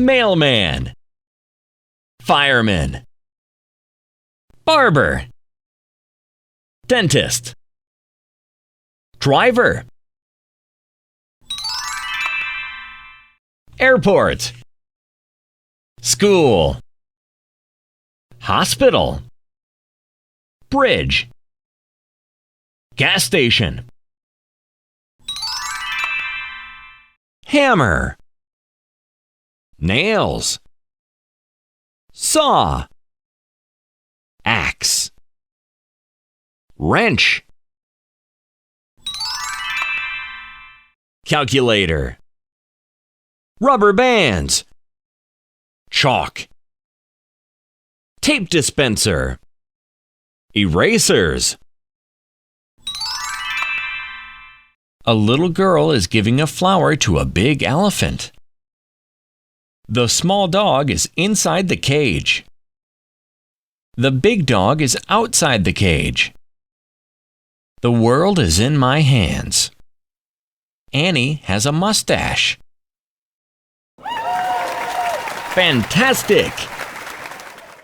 Mailman, fireman, barber, dentist, driver, airport, school, hospital, bridge, gas station, hammer, nails, saw, axe, wrench, calculator, rubber bands, chalk, tape dispenser, erasers. A little girl is giving a flower to a big elephant. The small dog is inside the cage. The big dog is outside the cage. The world is in my hands. Annie has a mustache. Fantastic!